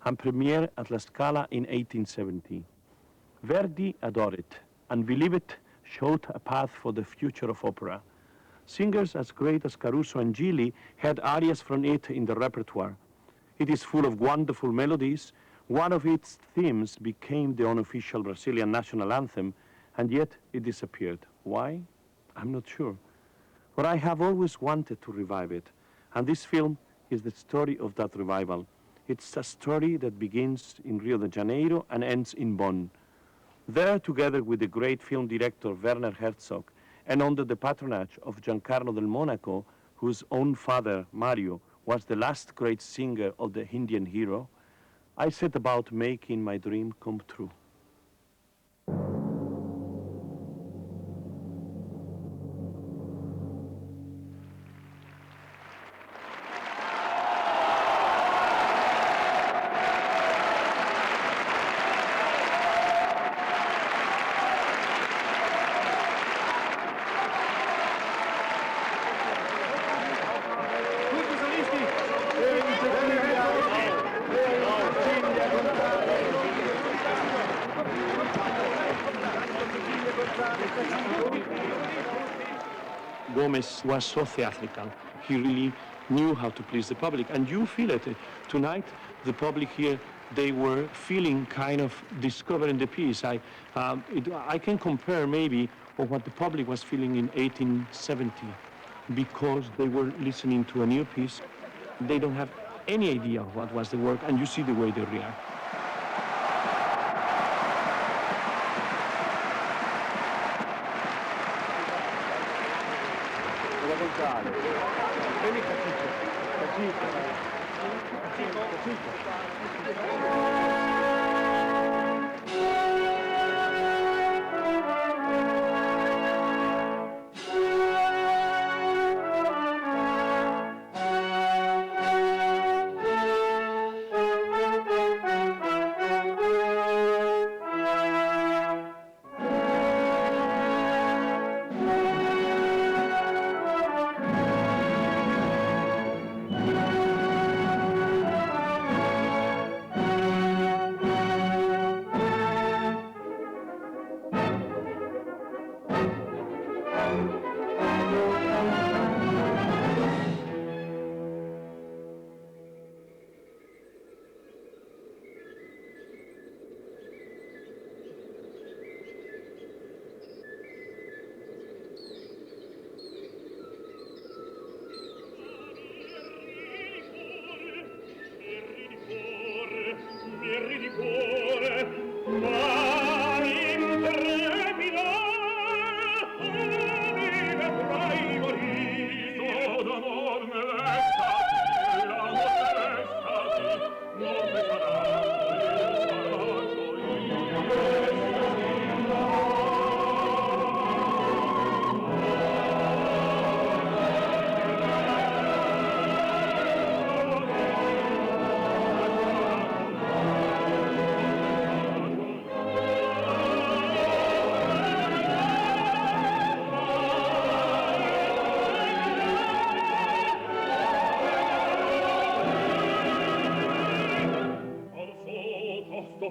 and premiered at La Scala in 1870. Verdi adored it, and believe it, showed a path for the future of opera. Singers as great as Caruso and Gili had arias from it in the repertoire. It is full of wonderful melodies. One of its themes became the unofficial Brazilian national anthem, and yet it disappeared. Why? I'm not sure. But I have always wanted to revive it, and this film is the story of that revival. It's a story that begins in Rio de Janeiro and ends in Bonn. There, together with the great film director Werner Herzog, and under the patronage of Giancarlo del Monaco, whose own father, Mario, was the last great singer of the Indian hero, I set about making my dream come true. Gomez was so theatrical. He really knew how to please the public, and you feel it. Tonight, the public here, they were feeling kind of discovering the piece. I can compare maybe with what the public was feeling in 1870, because they were listening to a new piece. They don't have any idea of what was the work, and you see the way they react.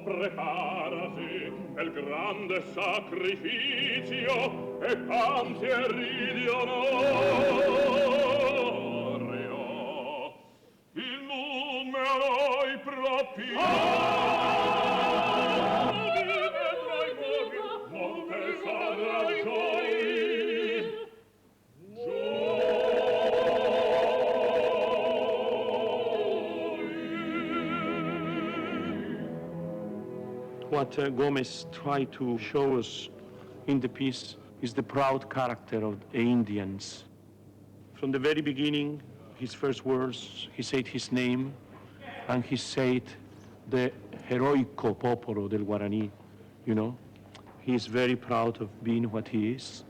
Prepárase el grande sacrificio e canti e ridi onorio. Il numero i propri molte saranno gioie. What Gomez tried to show us in the piece is the proud character of the Indians. From the very beginning, his first words, he said his name, and he said the heroico popolo del Guarany, you know. He is very proud of being what he is.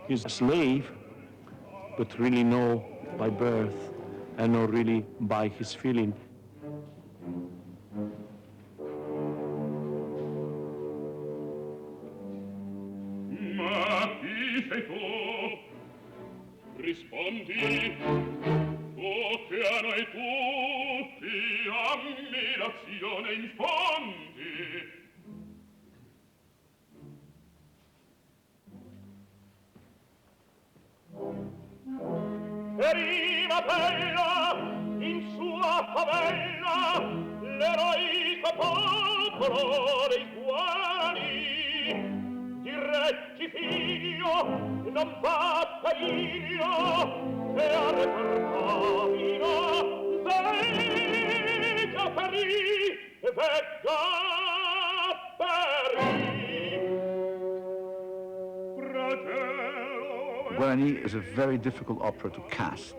He's a slave, but really no by birth and not really by his feeling. Sei tu, rispondi, tu che a noi tutti ammirazione. passione in fondi. Prima bella in sua favella l'eroico popolo dei Guarany, diretti figlio non fa periglio e a retornamino vega Parì, vega Parì. Guarany is a very difficult opera to cast.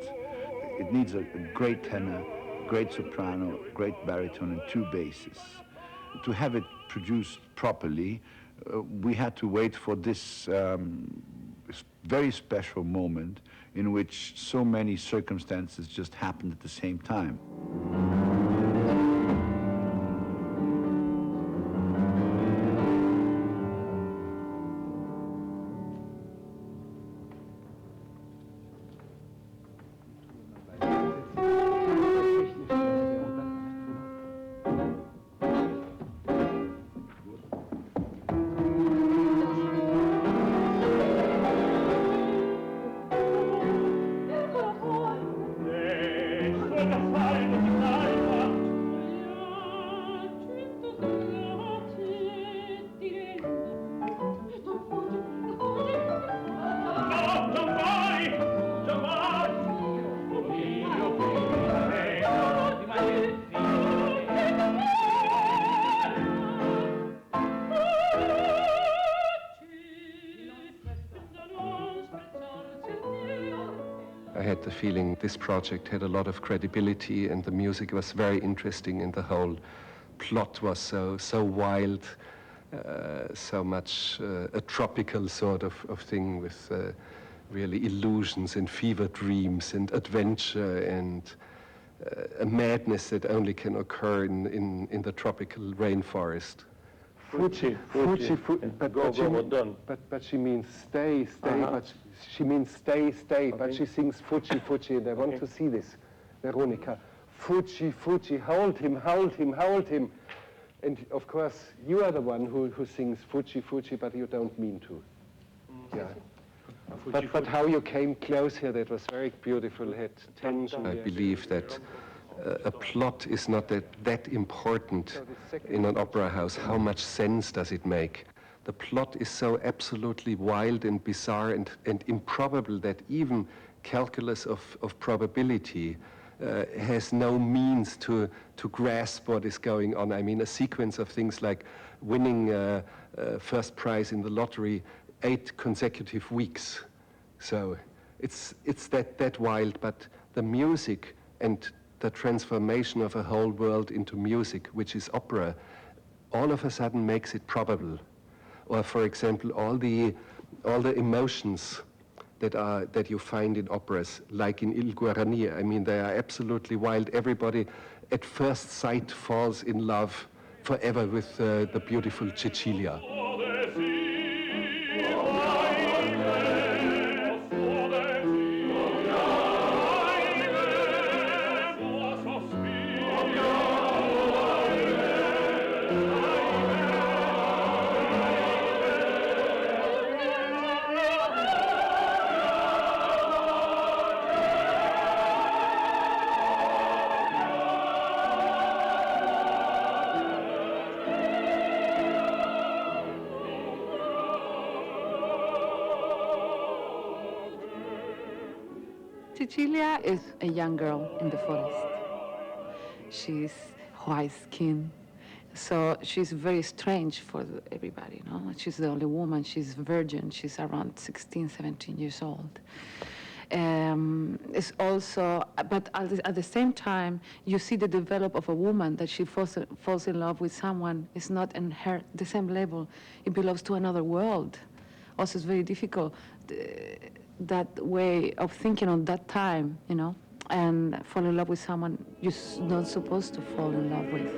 It needs a great tenor, great soprano, great baritone, and two basses. To have it produced properly, we had to wait for this very special moment in which so many circumstances just happened at the same time. I had the feeling this project had a lot of credibility and the music was very interesting and the whole plot was so wild, so much a tropical sort of thing with really illusions and fever dreams and adventure and a madness that only can occur in the tropical rainforest. Fuji, but she means stay, but she means stay, okay. But she sings Fuji, and I want to see this, Veronica. Fuji, hold him. And of course, you are the one who sings Fuji, but you don't mean to. Yeah. But how you came close here, that was very beautiful, had tension. I believe that a plot is not that important in an opera house. How much sense does it make? The plot is so absolutely wild and bizarre and improbable that even calculus of probability has no means to grasp what is going on. I mean, a sequence of things like winning first prize in the lottery 8 consecutive weeks. So it's that wild, but the music and the transformation of a whole world into music, which is opera, all of a sudden makes it probable. Or, for example, all the emotions that you find in operas, like in Il Guarany. I mean, they are absolutely wild. Everybody, at first sight, falls in love forever with the beautiful Cecilia. Cecilia is a young girl in the forest. She's white-skinned, so she's very strange for everybody, no? She's the only woman, she's virgin, she's around 16, 17 years old. It's also, but at the same time, you see the development of a woman that she falls in love with someone. It's not in the same level. It belongs to another world. Also, it's very difficult. That way of thinking on that time, you know, and fall in love with someone you're not supposed to fall in love with.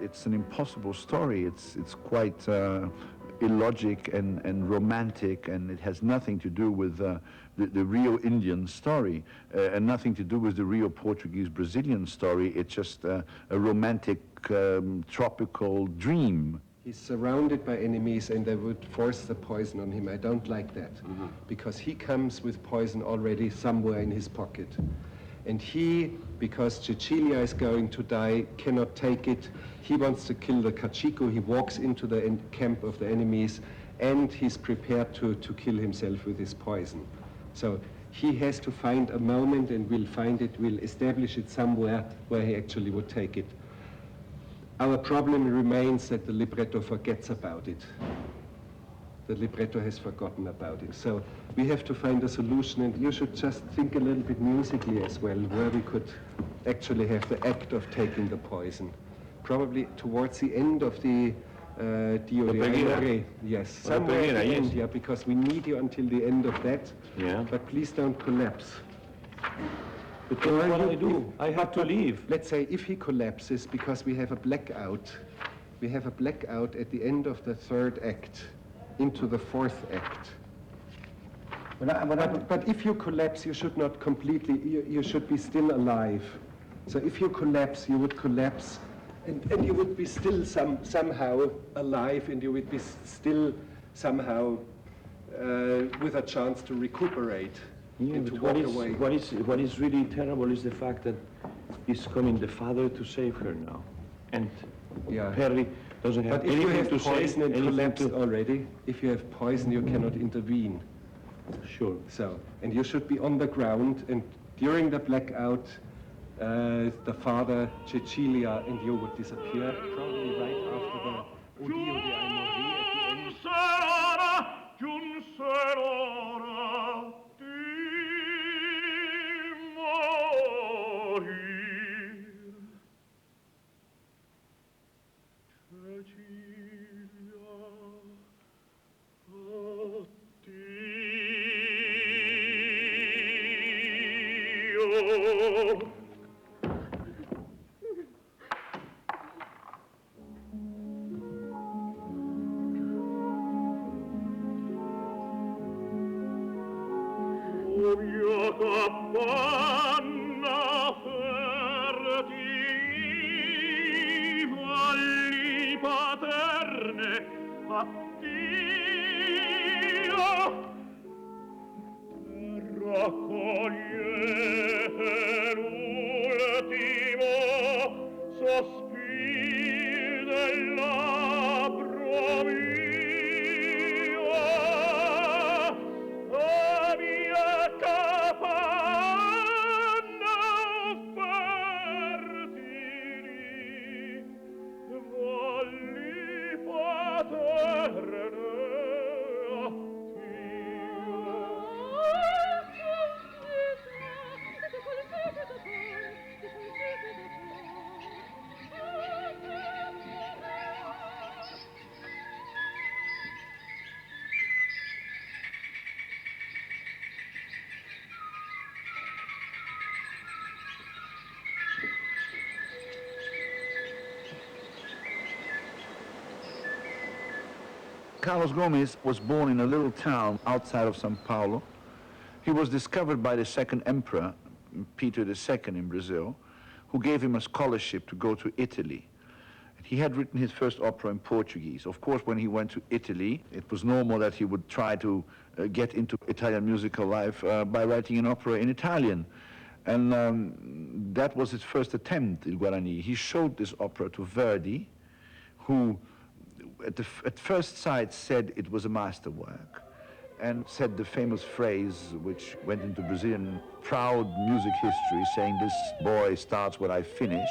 it's an impossible story. It's quite illogic and romantic, and it has nothing to do with the real Indian story, and nothing to do with the real Portuguese-Brazilian story. It's just a romantic tropical dream. He's surrounded by enemies and they would force the poison on him. I don't like that, because he comes with poison already somewhere in his pocket. And he, because Cecilia is going to die, cannot take it. He wants to kill the Kachiko. He walks into the camp of the enemies, and he's prepared to kill himself with his poison. So he has to find a moment, and we'll find it, we'll establish it somewhere where he actually would take it. Our problem remains that the libretto forgets about it. The libretto has forgotten about it. So we have to find a solution, and you should just think a little bit musically as well, where we could actually have the act of taking the poison. Probably towards the end of the Dio di Amore. Yes, somewhere at the end, yeah, because we need you until the end of that. Yeah. But please don't collapse. But then what do I do? I have to leave. Let's say if he collapses, because we have a blackout at the end of the third act into the fourth act. But if you collapse, you should not completely, you should be still alive. So if you collapse, you would collapse, and you would be still somehow alive, and you would be still somehow with a chance to recuperate. Yeah, and to but walk away. what is really terrible is the fact that he's coming, the father, to save her now. And Perry doesn't have But if you anything have to say. poison and anything collapsed to- already, if you have poison, you cannot intervene. Sure. So, and you should be on the ground, and during the blackout, the father, Cecilia, and you would disappear, probably right after the Odio di Amore at the end. Giunse l'ora di morir. Cecilia, addio. Mia capanna fertiva lì paterne, addio. Raccogliete l'ultimo sospiro del labbro mio. La mia capanna fertili, valli paterne, Carlos Gomes was born in a little town outside of São Paulo. He was discovered by the second emperor, Peter II in Brazil, who gave him a scholarship to go to Italy. He had written his first opera in Portuguese. Of course, when he went to Italy, it was normal that he would try to get into Italian musical life by writing an opera in Italian. And that was his first attempt in Guarany. He showed this opera to Verdi, who at first sight said it was a masterwork, and said the famous phrase which went into Brazilian proud music history, saying, "This boy starts what I finish."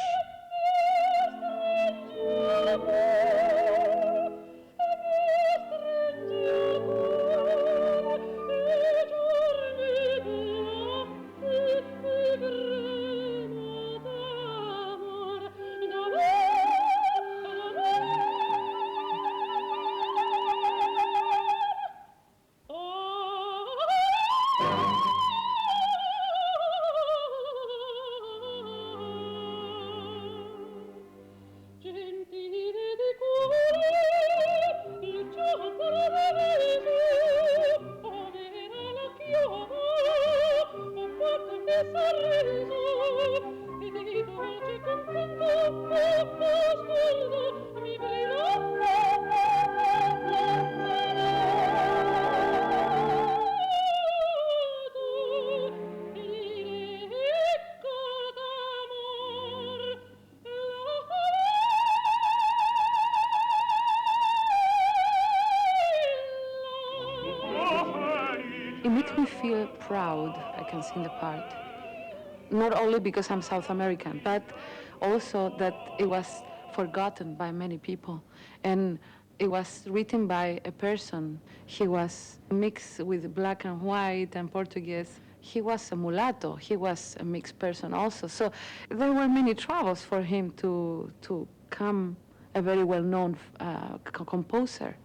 It makes me feel proud I can sing the part. Not only because I'm South American, but also that it was forgotten by many people. And it was written by a person. He was mixed with black and white and Portuguese. He was a mulatto. He was a mixed person also. So there were many troubles for him to become a very well-known composer.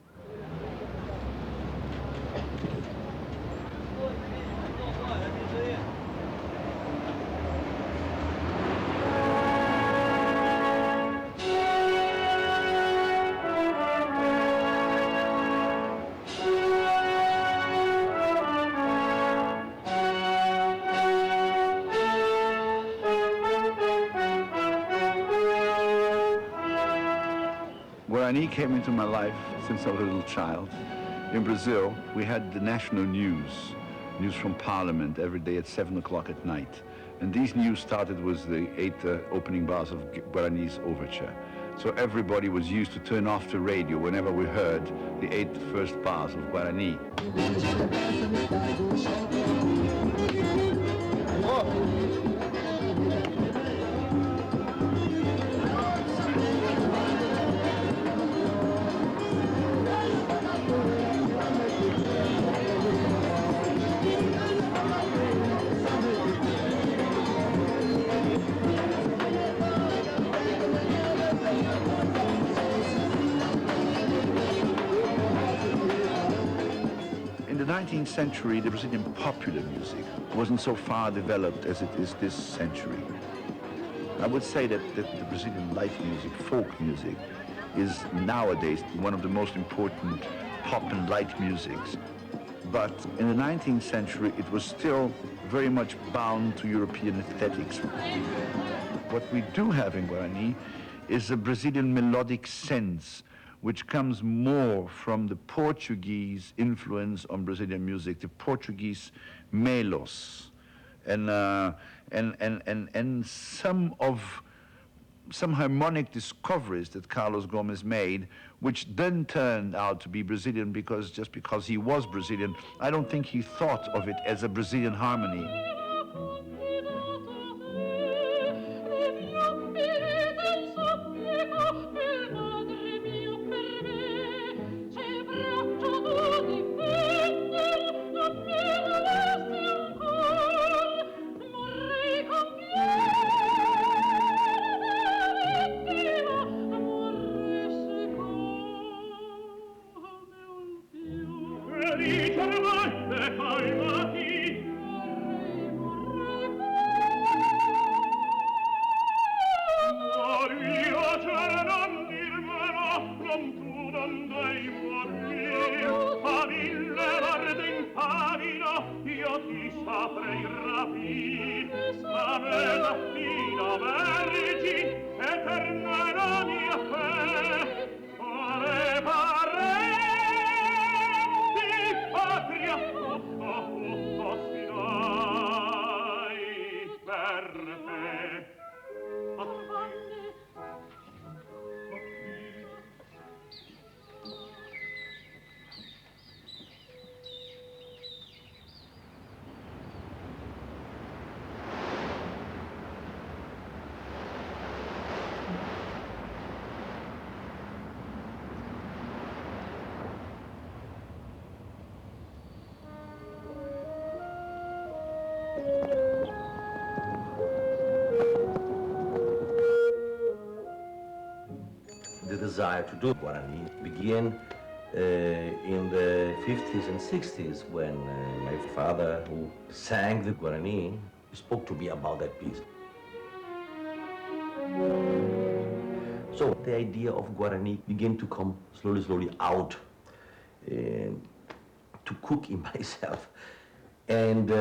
Guarany came into my life since I was a little child. In Brazil, we had the national news from Parliament every day at 7 o'clock at night. And these news started with the 8 opening bars of Guarany's overture. So everybody was used to turn off the radio whenever we heard the 8 first bars of Guarany. In the 19th century, the Brazilian popular music wasn't so far developed as it is this century. I would say that the Brazilian light music, folk music, is nowadays one of the most important pop and light musics. But in the 19th century, it was still very much bound to European aesthetics. What we do have in Guarany is a Brazilian melodic sense, which comes more from the Portuguese influence on Brazilian music, the Portuguese melos, and some harmonic discoveries that Carlos Gomes made, which then turned out to be Brazilian just because he was Brazilian. I don't think he thought of it as a Brazilian harmony. The desire to do Guarany began in the 50s and 60s when my father, who sang the Guarany, spoke to me about that piece. So the idea of Guarany began to come slowly out, to cook in myself. And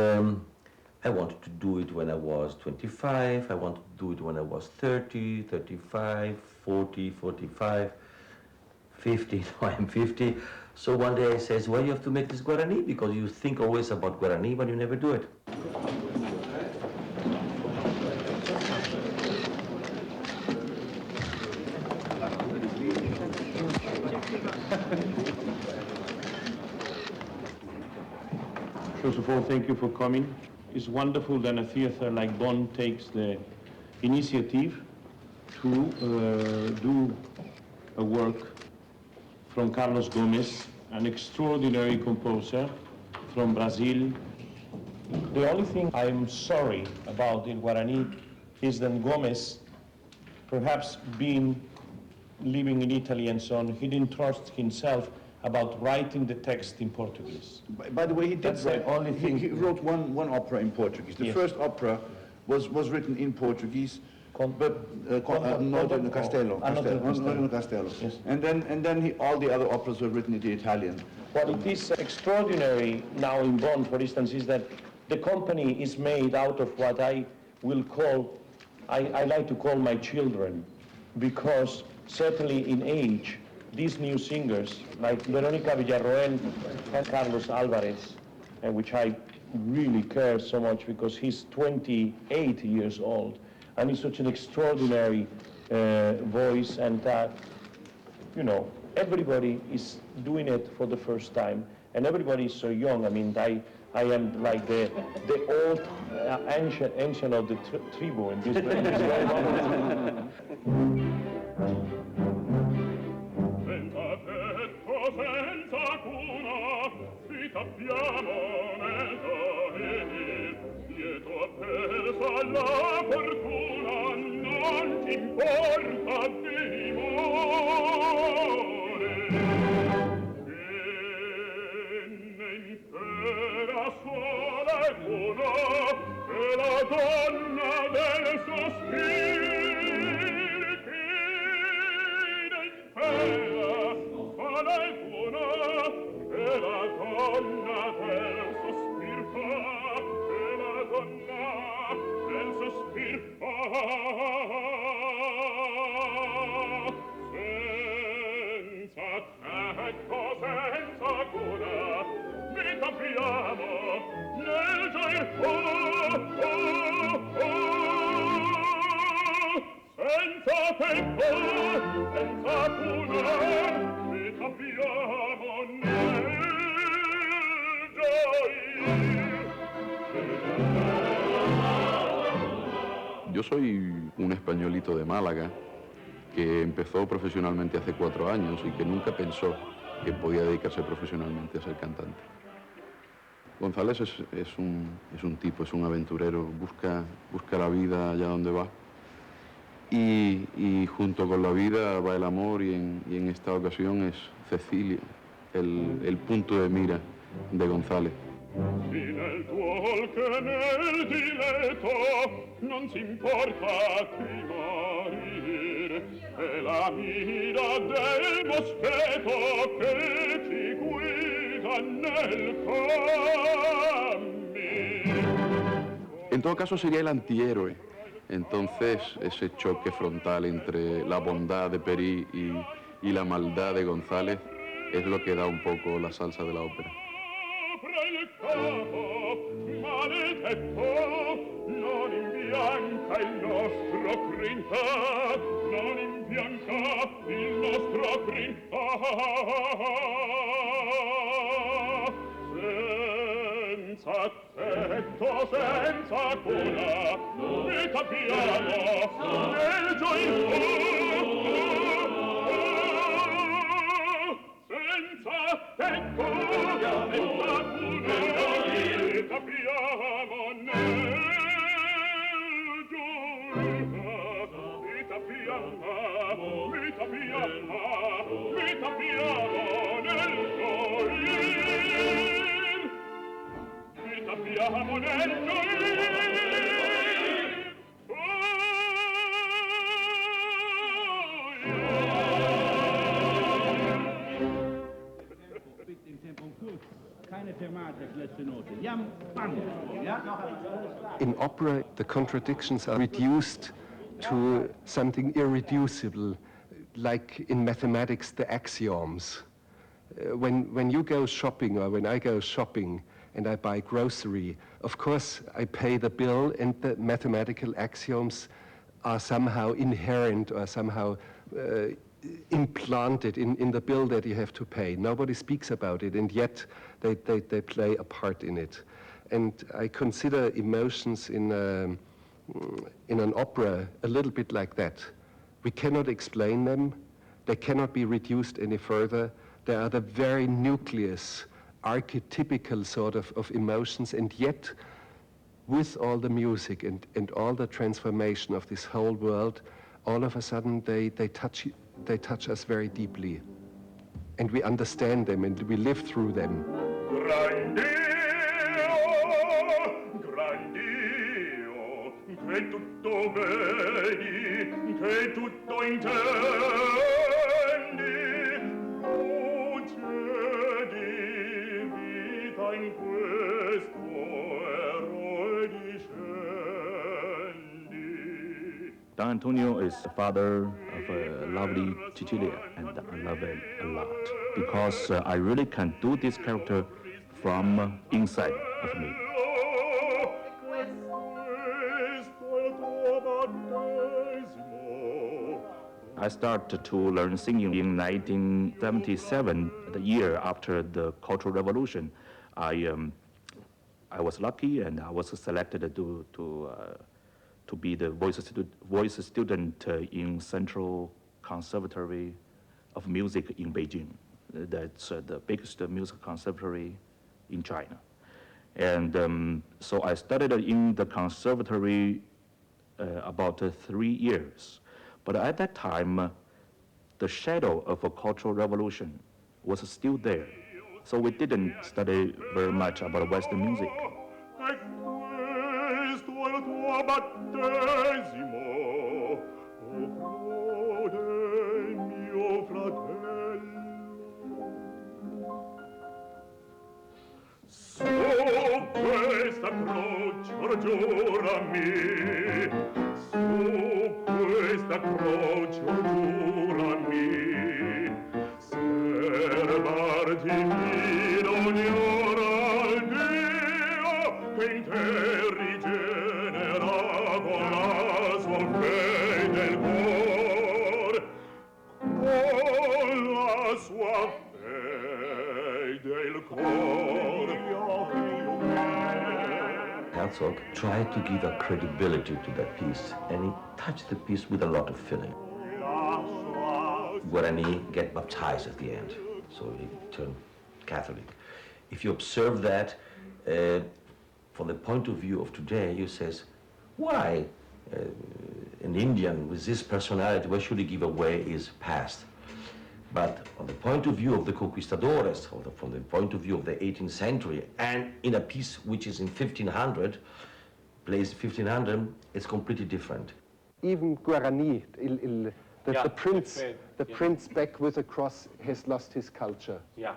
I wanted to do it when I was 25, I wanted to do it when I was 30, 35, 40, 45, 50, now I'm 50. So one day I says, well, you have to make this Guarany because you think always about Guarany, but you never do it. First of all, thank you for coming. It's wonderful that a theater like Bonn takes the initiative to do a work from Carlos Gomez, an extraordinary composer from Brazil. The only thing I'm sorry about in Guarany is that Gomez, perhaps living in Italy and so on, he didn't trust himself about writing the text in Portuguese. By the way, he did That's the only thing. He wrote one opera in Portuguese. The Yes. first opera was written in Portuguese, but not in the Castello. Not in the Castello. Yes. And then all the other operas were written in the Italian. What it is extraordinary now in Bonn, for instance, is that the company is made out of what I will call, I like to call my children, because certainly in age, these new singers, like Veronica Villarroel and Carlos Alvarez, which I really care so much because he's 28 years old, and he's such an extraordinary voice, and you know, everybody is doing it for the first time, and everybody is so young. I mean, I am like the old ancient of the tribu in this way. Senza tetto, senza cuna, ci tappiamo nel giovedì. Dietro appesa la fortuna, non ti importa di morire. Era sola e buona, e la donna del sospiro che in pena sola e buona, e la donna del sospiro e la donna del sospiro senza tetto, senza cura, mi capiamo nel gioia, senza tempo, senza cura, mi capiamo nel gioia. Yo soy un españolito de Málaga que empezó profesionalmente hace 4 años y que nunca pensó que podía dedicarse profesionalmente a ser cantante. González es un tipo, es un aventurero, busca la vida allá donde va y junto con la vida va el amor y en esta ocasión es Cecilia, el punto de mira de González. Si nel tuo che nel diletto non si importa di morir, è la mira del moschetto che ti guida nel cammino. En todo caso sería el antihéroe. Entonces ese choque frontal entre la bondad de Perí y la maldad de González es lo que da un poco la salsa de la ópera. Il capo maledetto non imbianca il nostro grinta, non imbianca il nostro grinta. Senza tetto, senza cura, mi capiamo nel gioia. Senza tetto, senza cura, mi capiamo nel gioia. Mi capiamo nel gioia. Mi capiamo nel gioia. In opera, the contradictions are reduced to something irreducible, like in mathematics, the axioms. When you go shopping, or when I go shopping and I buy grocery, of course I pay the bill, and the mathematical axioms are somehow inherent or somehow implanted in the bill that you have to pay. Nobody speaks about it, and yet they play a part in it. And I consider emotions in an opera a little bit like that. We cannot explain them. They cannot be reduced any further. They are the very nucleus, archetypical sort of emotions, and yet with all the music and all the transformation of this whole world, all of a sudden they touch us very deeply. And we understand them and we live through them. Grandio, grandio, che tutto vedi, che tutto intendi, luce di vita in questo eroe discendi. Don Antonio is the father of a lovely Cecilia, and I love him a lot because I really can do this character from inside of me. I started to learn singing in 1977, the year after the Cultural Revolution. I was lucky and I was selected to be the voice student in Central Conservatory of Music in Beijing. That's the biggest music conservatory in China. And so I studied in the conservatory about 3 years. But at that time, the shadow of a cultural revolution was still there. So we didn't study very much about Western music. Questa croce giurami, su questa croce giurami, serbarti fino ogni ora al Dio che in te rigenera con la sua fede il cuore, con la sua fede il cuore. Herzog tried to give a credibility to that piece, and he touched the piece with a lot of feeling. Guarany get baptized at the end, so he turned Catholic. If you observe that, from the point of view of today, you says, why an Indian with this personality, why should he give away his past? But on the point of view of the conquistadores, or from the point of view of the 18th century, and in a piece which is in 1500, plays 1500, it's completely different. Even Guarany, the prince back with a cross has lost his culture. Yeah.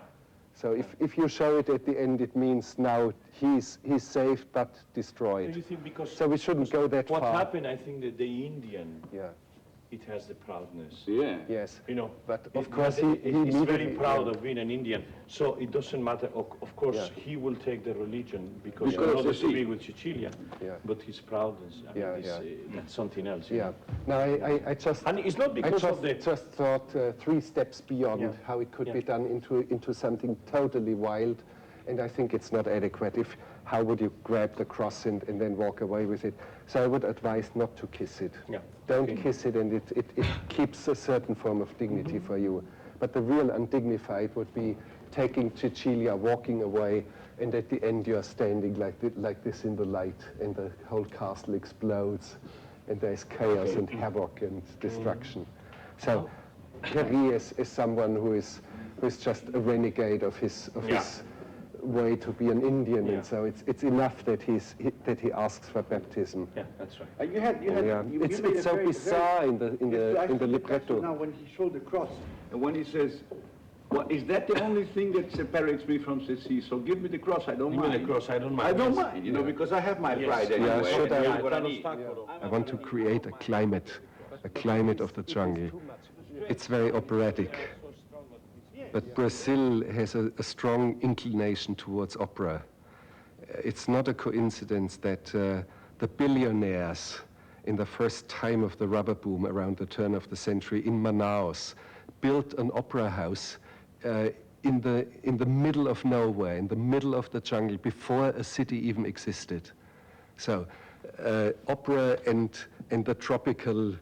So if you show it at the end, it means now he's saved but destroyed. Do you think because so we shouldn't go that what far. What happened, I think that the Indian, it has the proudness. Yeah. Yes. You know, but of course he's very proud of being an Indian. So it doesn't matter. Of course, he will take the religion because he knows to be with Cecilia. Yeah. But his proudness, that's something else. Yeah. No, I just. And it's not because of the. Just thought 3 steps beyond how it could be done into something totally wild, and I think it's not adequate. How would you grab the cross and then walk away with it? So I would advise not to kiss it. Yeah. Don't kiss it, and it keeps a certain form of dignity for you. But the real undignified would be taking Cecilia, walking away, and at the end you're standing like this in the light, and the whole castle explodes, and there's chaos and havoc and destruction. So Guarany is someone who is just a renegade of his way to be an Indian, and so it's enough that he asks for baptism. Yeah, that's right. It's so bizarre in the libretto. Now, when he showed the cross, and when he says, "Well, is that the only thing that separates me from Ceci? So give me the cross. I don't mind. Give me the cross. I don't mind. I don't mind. You know, because I have my pride anyway. I want to create a climate of the jungle. It's very operatic. But Brazil has a strong inclination towards opera. It's not a coincidence that the billionaires in the first time of the rubber boom around the turn of the century in Manaus, built an opera house in the middle of nowhere, in the middle of the jungle, before a city even existed. So opera and the tropical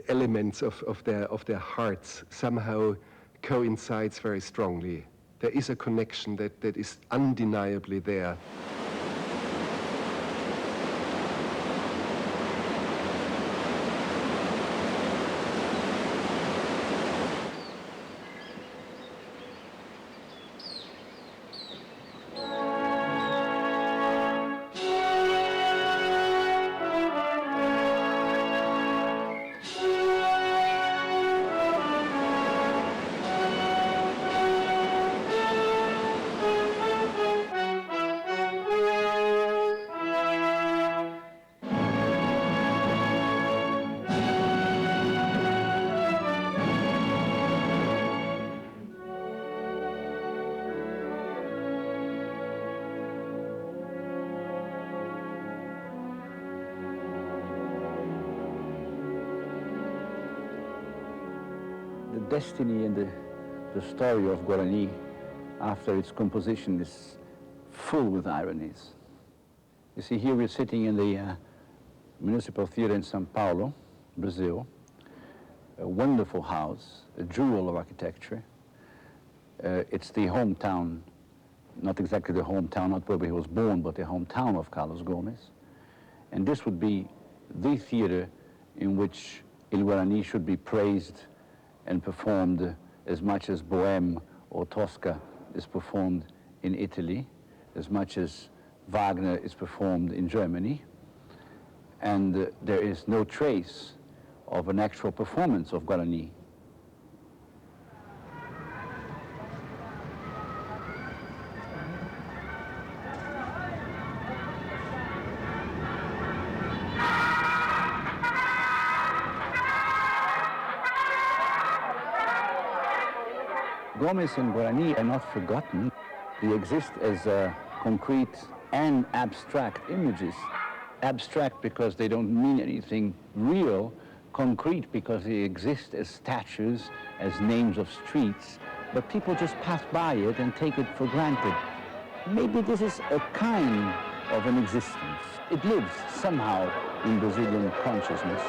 elements of their hearts somehow coincides very strongly. There is a connection that is undeniably there. The destiny and the story of Guarany after its composition is full with ironies. You see, here we're sitting in the Municipal Theater in São Paulo, Brazil, a wonderful house, a jewel of architecture. It's the hometown, not exactly the hometown, not where he was born, but the hometown of Carlos Gomes. And this would be the theater in which Il Guarany should be praised and performed as much as Bohème or Tosca is performed in Italy, as much as Wagner is performed in Germany. And there is no trace of an actual performance of Guarany. Gomes and Guarany are not forgotten. They exist as concrete and abstract images. Abstract because they don't mean anything real, concrete because they exist as statues, as names of streets, but people just pass by it and take it for granted. Maybe this is a kind of an existence. It lives somehow in Brazilian consciousness.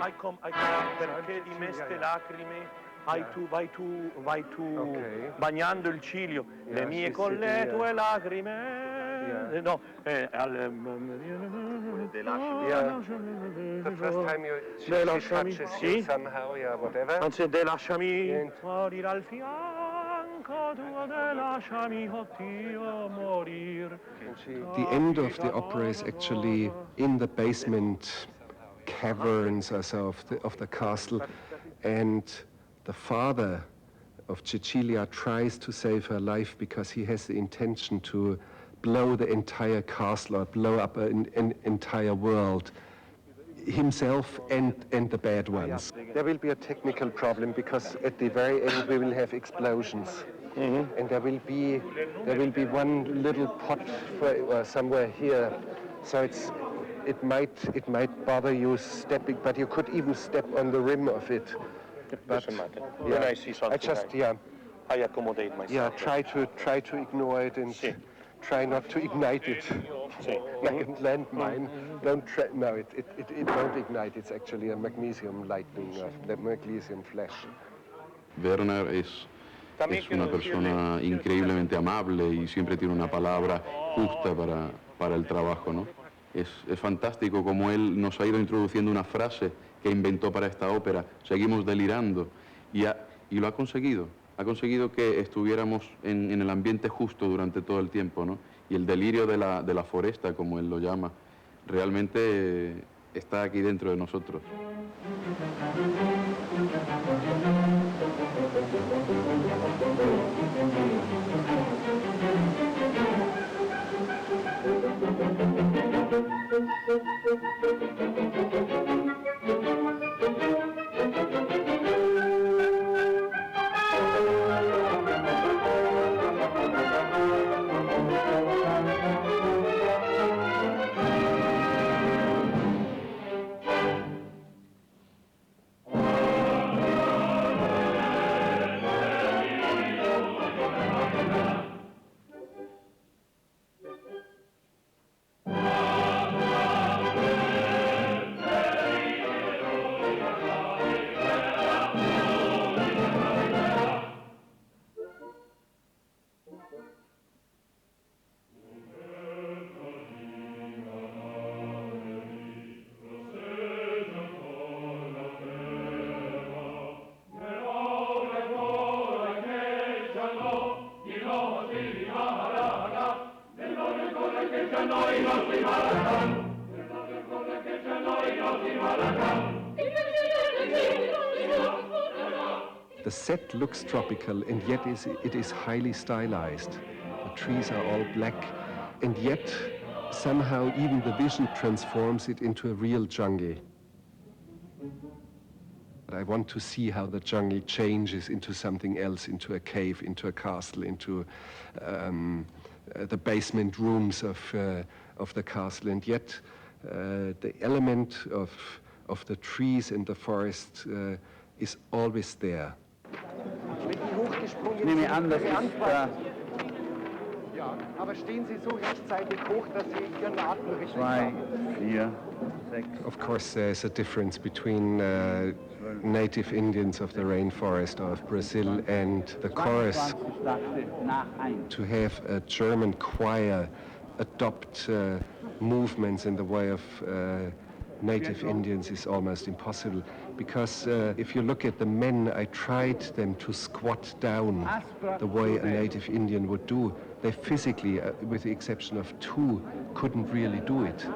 I come perché di meste lacrime vai tu Okay. bagnando il ciglio, le mie she's con le sitting, tue lacrime. Yeah. No, The first time she touches you somehow, yeah, whatever. Anzi, de lasciami And- morire al fianco tuo, de lasciami, oh Dio, morir. And she, The end of the opera is actually in the basement caverns or so of the castle, and the father of Cecilia tries to save her life because he has the intention to blow the entire castle or blow up an entire world, himself and the bad ones. there will be a technical problem because at the very end we will have explosions. And there will be one little pot somewhere here, so it might bother you stepping, but you could even step on the rim of it. But Doesn't matter. yeah, When I see something, I just I accommodate myself. yeah try to ignore it and Sì. try not to ignite it. Sì. Like a landmine. Don't try. No, it won't ignite. It's actually a magnesium lightning, the magnesium flash. Werner es una persona increíblemente amable y siempre tiene una palabra justa para el trabajo, ¿no? Es fantástico como él nos ha ido introduciendo una frase que inventó para esta ópera. Seguimos delirando y lo ha conseguido. Ha conseguido que estuviéramos en el ambiente justo durante todo el tiempo, ¿no? Y el delirio de la foresta, como él lo llama, realmente está aquí dentro de nosotros. The set looks tropical, and yet it is highly stylized. The trees are all black, and yet somehow even the vision transforms it into a real jungle. I want to see how the jungle changes into something else, into a cave, into a castle, into the basement rooms of the castle, and yet the element of the trees and the forest is always there. Ich nehme an, das ist... Ja, aber stehen Sie so rechtzeitig hoch, dass Sie Ihren Atem richtig haben. 2, 4, 6. Of course, there's a difference between native Indians of the rainforest of Brazil and the chorus. To have a German choir adopt movements in the way of native Indians is almost impossible, because if you look at the men, I tried them to squat down the way a native Indian would do. They physically, with the exception of 2, couldn't really do it.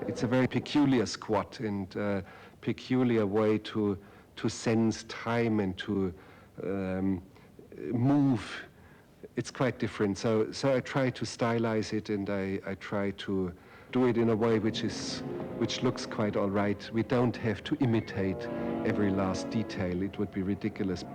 It's a very peculiar squat and peculiar way to sense time and to move. It's quite different. So I try to stylize it, and I try to do it in a way which looks quite all right. We don't have to imitate every last detail. It would be ridiculous.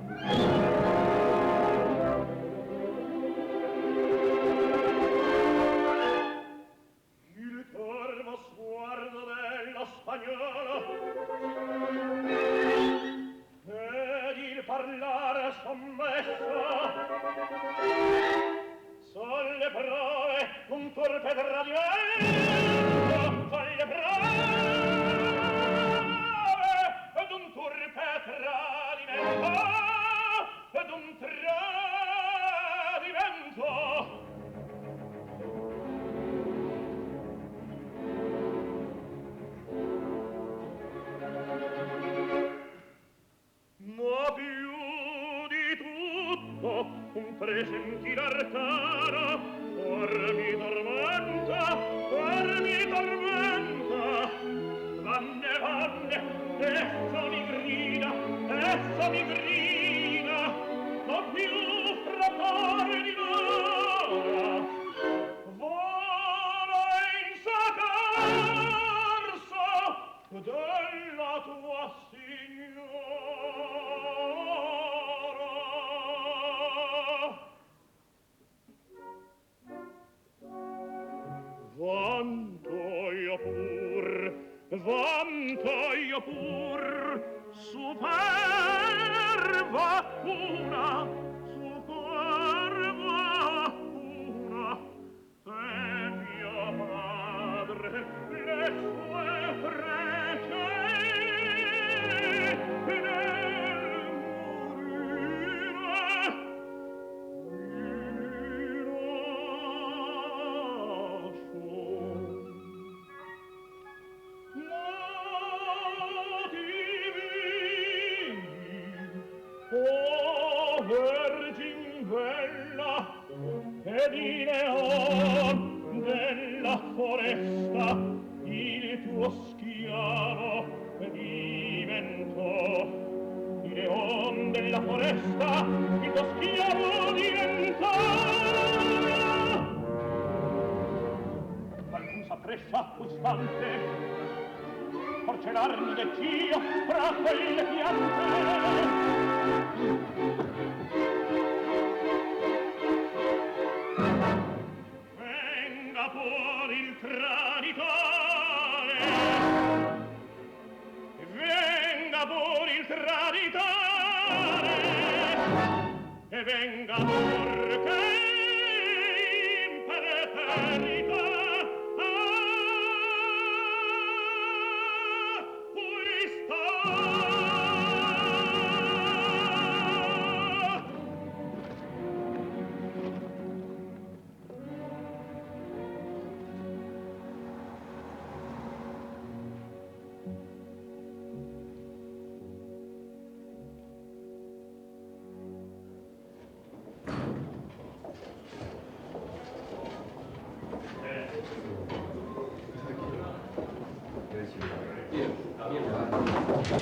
All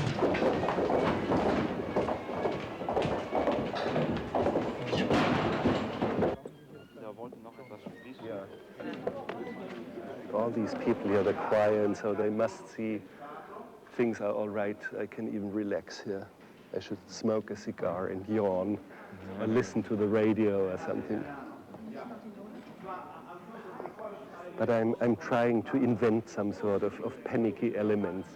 these people here, the choir, and so they must see things are all right. I can even relax here. I should smoke a cigar and yawn or listen to the radio or something. But I'm trying to invent some sort of panicky elements.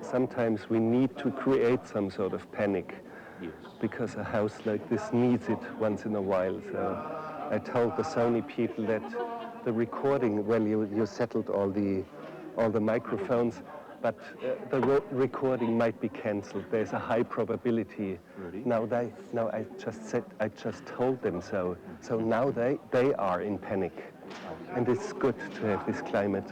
Sometimes we need to create some sort of panic because a house like this needs it once in a while. So I told the Sony people that the recording, well, you settled all the microphones, but the recording might be cancelled. There's a high probability. Really? Now I just told them so. So now they are in panic, and it's good to have this climate.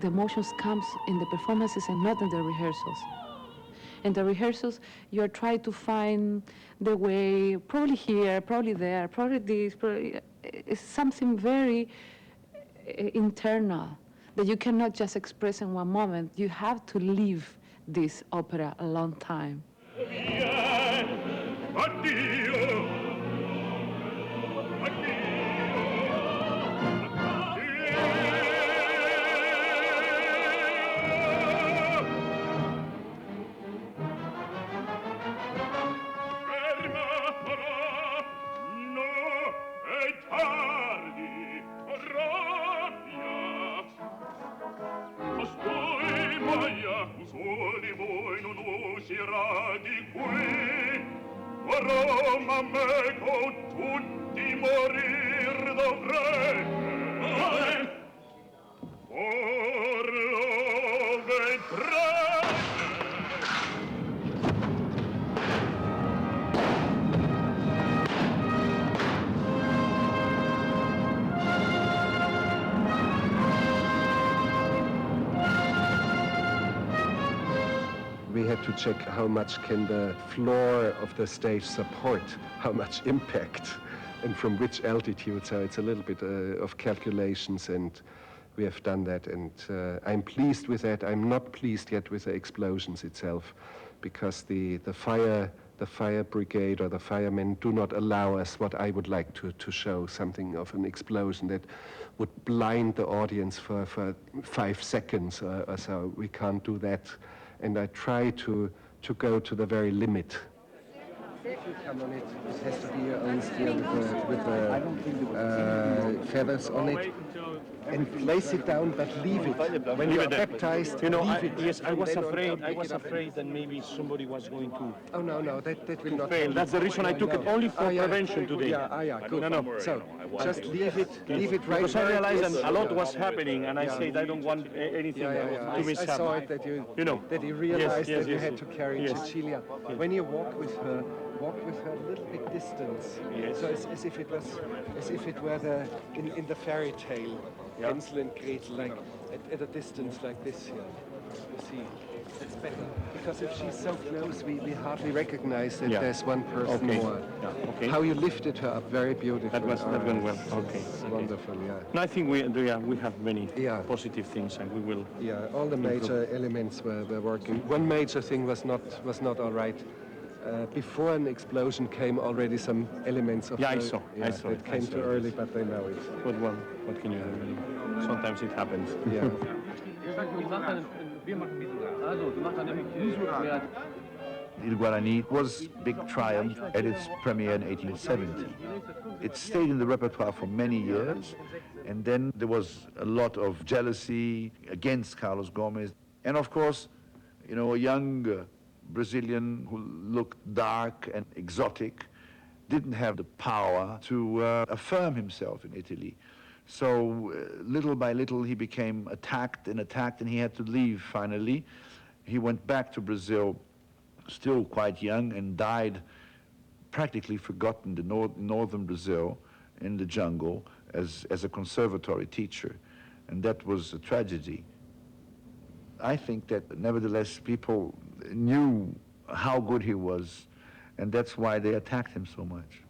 The emotions comes in the performances and not in the rehearsals. In the rehearsals, you're trying to find the way, probably here, probably there, probably this, probably, it's something very internal that you cannot just express in one moment. You have to live this opera a long time. Roma meco tutti morir dovrete, or lo vedrete. We had to check how much can the floor of the stage support, how much impact, and from which altitude. So it's a little bit of calculations, and we have done that. And I'm pleased with that. I'm not pleased yet with the explosions itself, because the fire brigade or the firemen do not allow us what I would like to show, something of an explosion that would blind the audience for 5 seconds or so. We can't do that. And I try to go to the very limit. If you come on it, it has to be your own steel with the feathers on it. And place it down, but leave it. When you are baptized, you know, leave it. yes, I was afraid that maybe somebody was going to. Oh no, that will not fail. That's the reason I took it only for prevention today. Yeah, good. No. So just leave it right. Because I realized that a lot was happening, and I said I don't want anything to miss. I saw it that you realized that you had to carry Cecilia. When you walk with her a little bit distance. Yes. So as if it were in the fairy tale, Hansel and Gretel, like at a distance like this here. You see, it's better. Because if she's so close, we hardly recognize that there's one person more. Yeah. Okay. How you lifted her up, very beautiful. That went well. Okay. It's wonderful, yeah. No, I think we have many positive things, and we will. Yeah, all the major elements were working. One major thing was not all right. Before an explosion came already some elements of I saw. It came too early, but they know it. But well, what can you do? Sometimes it happens. Yeah. Il Guarany was big triumph at its premiere in 1870. It stayed in the repertoire for many years, and then there was a lot of jealousy against Carlos Gomez. And of course, you know, a young Brazilian who looked dark and exotic didn't have the power to affirm himself in Italy. So little by little he became attacked, and he had to leave finally. He went back to Brazil still quite young and died practically forgotten in northern Brazil in the jungle as a conservatory teacher. And that was a tragedy. I think that nevertheless people knew how good he was, and that's why they attacked him so much.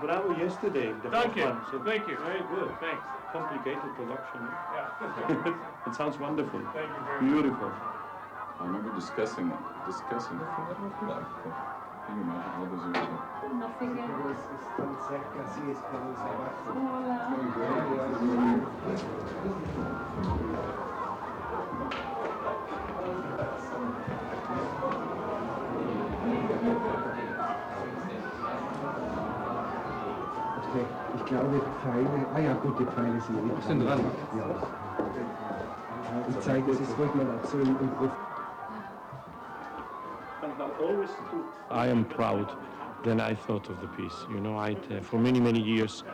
Bravo yesterday. Thank you. Thank you. Very good. Thanks. Complicated production. Yeah. It sounds wonderful. Thank you very much. Beautiful. I remember discussing it. Can you imagine all those years ago? Ich glaube, Pfeile, ja gut, die Pfeile sind dran. Ja. Ich zeige es jetzt ruhig mal dazu im Griff. I am proud that I thought of the piece. You know, for many, many years,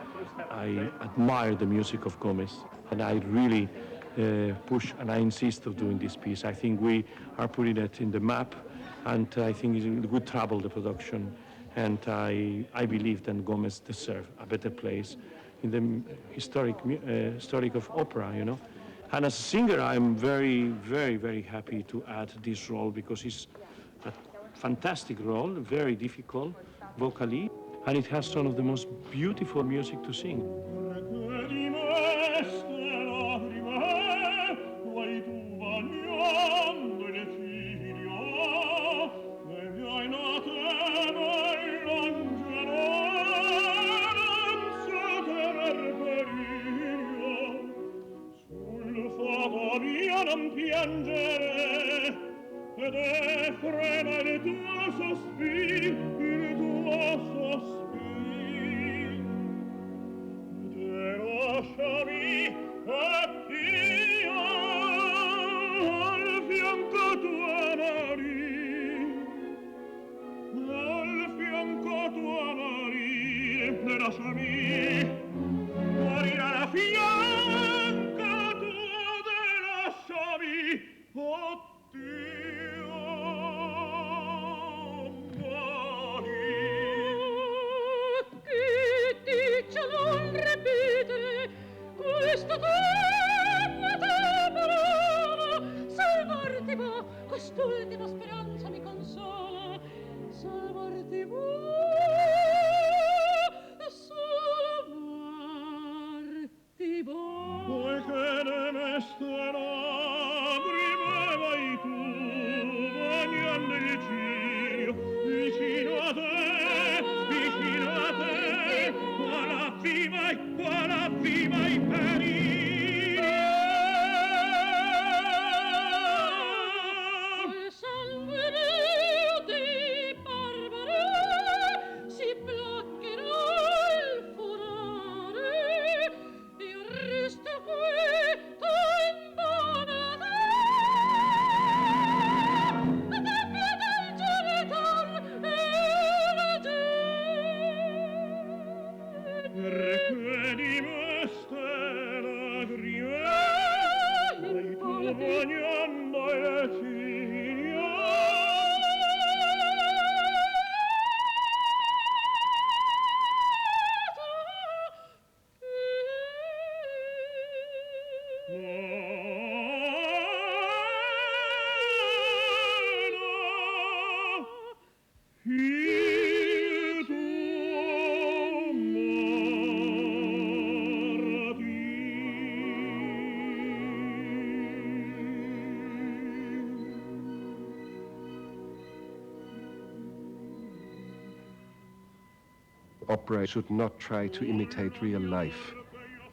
I admired the music of Gomez, and I really push and I insist of doing this piece. I think we are putting it in the map, and I think it's in good trouble, the production. And I believe that Gomez deserves a better place in the historic of opera, you know. And as a singer, I'm very, very, very happy to add this role, because it's a fantastic role, very difficult vocally, and it has some of the most beautiful music to sing. Non piangere, ed è frena il tuo sospiro, il tuo sospiro. Te lasciami io al fianco tuo morire, al fianco tuo morire, te lasciami morire alla fianco tuo, te lasciami, oddio, morire. Chi dice non ripetere questa tua parola, salvarti va, quest'ultima speranza mi consola, salvarti va, salvarti va. Poiché ne meste lagrime vai tu, bagnando il ciglio, vicino a te, qual viva i periri. Il sangue mio di barbaro opera should not try to imitate real life.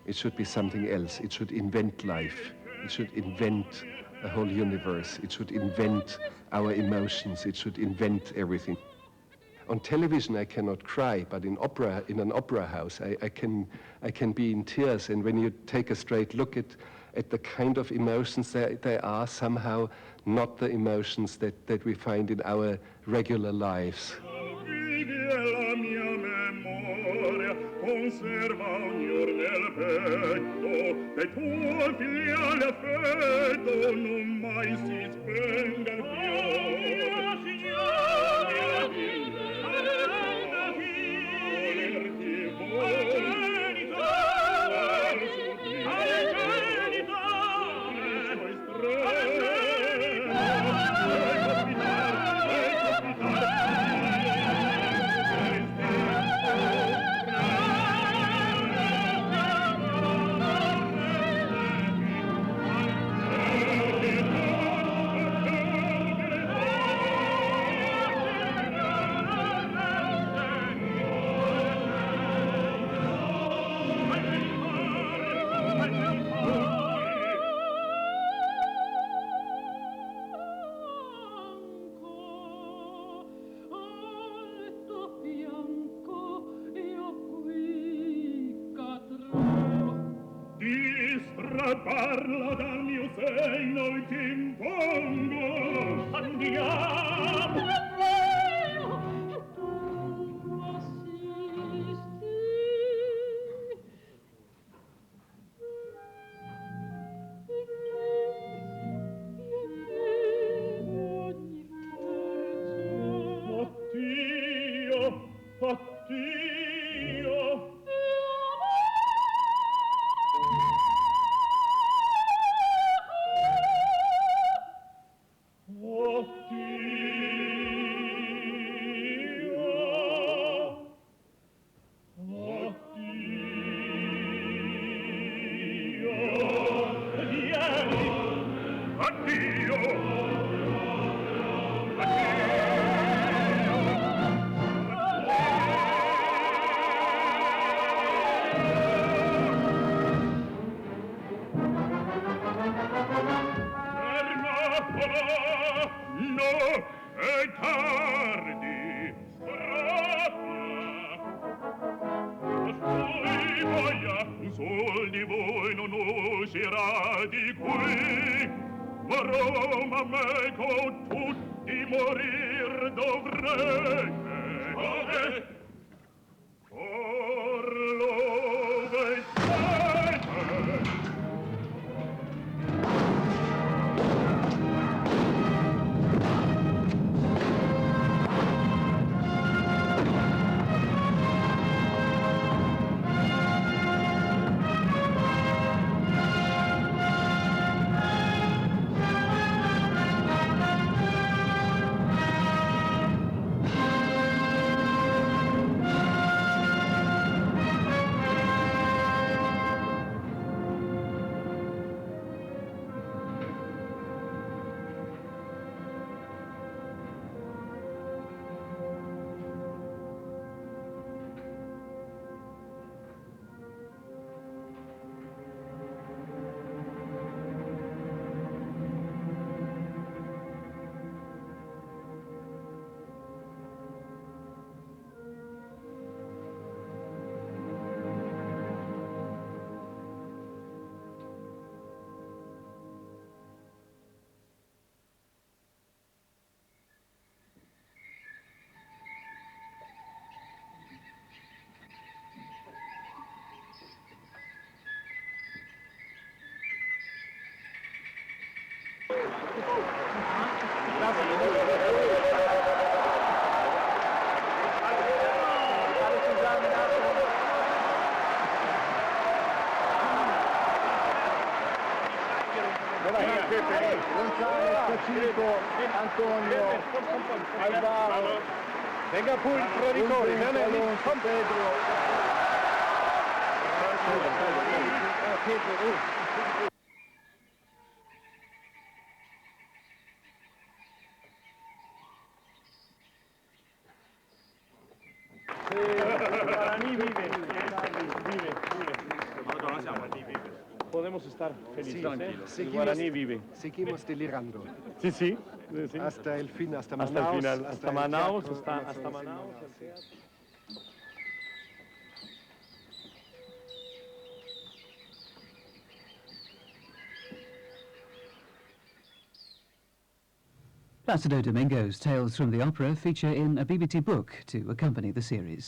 It should be something else. It should invent life. It should invent a whole universe. It should invent our emotions. It should invent everything. On television, I cannot cry, but in an opera house, I can be in tears. And when you take a straight look at the kind of emotions, they are somehow not the emotions that we find in our regular lives. Conserva ognor nel petto, e tuo filiale affetto non mai si spenga il fiore. Parla dal mio seno e ti impongo. Andiamo. Tu assisti. Addio, addio. Antonio, Alvaro, venga pure il prodicore, con Pedro. Pedro. podemos estar felices, Sí, El Guaraní vive. Seguimos delirando. Sí, sí. Sí. Hasta el fin, hasta Hasta Manaus. el final, hasta Manaus, hasta Amazonas Manaus. Placido Domingo's Tales from the Opera feature in a BBC book to accompany the series.